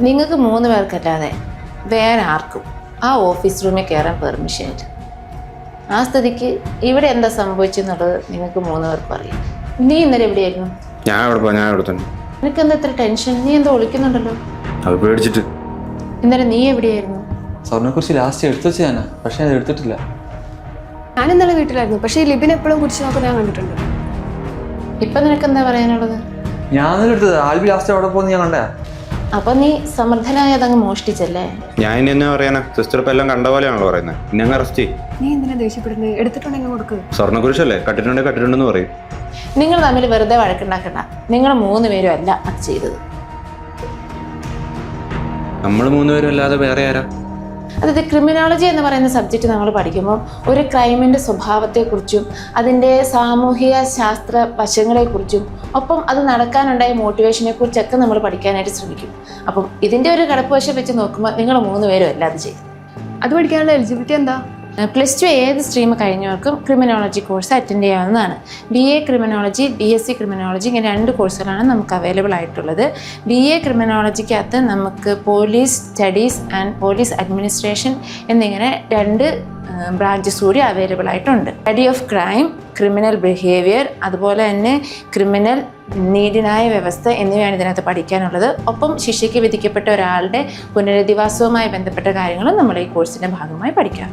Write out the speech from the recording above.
നിങ്ങൾക്ക് 3 പേർക്കല്ലാതെ വേറെ ആർക്കും ആ ഓഫീസ് റൂമിൽ കയറാൻ പെർമിഷൻ ഇല്ല. ആ സ്ഥിതിക്ക് ഇവിടെ എന്താ സംഭവിച്ചെന്നുള്ളത് നിങ്ങൾക്ക് 3 പേർക്കും അറിയാം. നീ ഇന്നലെ എവിടെയായിരുന്നു? ഞാൻ അവിടെ തന്നെ. നിനക്ക് എന്താ ഇത്ര ടെൻഷൻ? നീ എന്താ ഒളിക്കുന്നുണ്ടല്ലോ? അത് പേടിച്ചിട്ട്. ഇന്നലെ നീ എവിടെയായിരുന്നു? സാറിനെ കുറിച്ച് ലാസ്റ്റ് എടുത്തു വെച്ചാണ്, പക്ഷെ അത് എടുത്തിട്ടില്ല. ഞാൻ ഇന്നലെ വീട്ടിലായിരുന്നു, പക്ഷേ ഈ ലിബിൻ എപ്പോഴും കുറിച്ച് നോക്കുന്നത് ഞാൻ കണ്ടിട്ടുണ്ട്. ഇപ്പൊ നിനക്ക് എന്താ പറയാനുള്ളത്? ഞാൻ എടുത്തത് ആൽബി ലാസ്റ്റ് അവിടെ പോകുന്ന ഞാൻ കണ്ടേ. അപ്പൊ നീ സമർത്ഥനായി അതങ്ങ് മോഷ്ടിച്ചല്ലേ? ഞാൻ ഇനി എന്നാ പറയാനാ? സിസ്റ്റർ ഇപ്പൊ എല്ലാം കണ്ട പോലെയാണല്ലോ പറയുന്നത്. ഇനി അങ്ങ് അറസ്റ്റ് ചെയ്യും. നീ എന്തിനാ ദേഷ്യപ്പെടുന്നത്? എടുത്തിട്ടുണ്ടെങ്കിൽ കൊടുക്ക്. സ്വർണ്ണക്കുരിശല്ലേ, കട്ടിട്ടുണ്ടെന്ന് പറയും. നിങ്ങൾ തമ്മിൽ വെറുതെ വഴക്കുണ്ടാക്കണ്ട. നിങ്ങൾ 3 പേരും അല്ല അത് ചെയ്തത്. നമ്മൾ 3 പേരും അല്ലാതെ വേറെ ആരാ? അതായത് ക്രിമിനോളജി എന്ന് പറയുന്ന സബ്ജക്റ്റ് നമ്മൾ പഠിക്കുമ്പോൾ ഒരു ക്രൈമിൻ്റെ സ്വഭാവത്തെക്കുറിച്ചും അതിൻ്റെ സാമൂഹിക ശാസ്ത്ര വശങ്ങളെക്കുറിച്ചും ഒപ്പം അത് നടക്കാനുണ്ടായ മോട്ടിവേഷനെ കുറിച്ചൊക്കെ നമ്മൾ പഠിക്കാനായിട്ട് ശ്രമിക്കും. അപ്പം ഇതിൻ്റെ ഒരു കടപ്പ് വശം വെച്ച് നോക്കുമ്പോൾ നിങ്ങൾ 3 പേരും അല്ല അത് ചെയ്തു. അത് പഠിക്കാനുള്ള എലിജിബിലിറ്റി എന്താ? +2 ഏത് സ്ട്രീം കഴിഞ്ഞവർക്കും ക്രിമിനോളജി കോഴ്സ് അറ്റൻഡ് ചെയ്യാവുന്നതാണ്. BA ക്രിമിനോളജി, BSc ക്രിമിനോളജി ഇങ്ങനെ 2 കോഴ്സുകളാണ് നമുക്ക് അവൈലബിൾ ആയിട്ടുള്ളത്. BA ക്രിമിനോളജിക്കകത്ത് നമുക്ക് police studies and police administration എന്നിങ്ങനെ 2 ബ്രാഞ്ചസ് കൂടി അവൈലബിൾ ആയിട്ടുണ്ട്. Study of crime, criminal behaviour, അതുപോലെ തന്നെ ക്രിമിനൽ നീതിന്യായ വ്യവസ്ഥ എന്നിവയാണ് ഇതിനകത്ത് പഠിക്കാനുള്ളത്. ഒപ്പം ശിക്ഷയ്ക്ക് വിധിക്കപ്പെട്ട ഒരാളുടെ പുനരധിവാസവുമായി ബന്ധപ്പെട്ട കാര്യങ്ങളും നമ്മൾ ഈ കോഴ്സിൻ്റെ ഭാഗമായി പഠിക്കാം.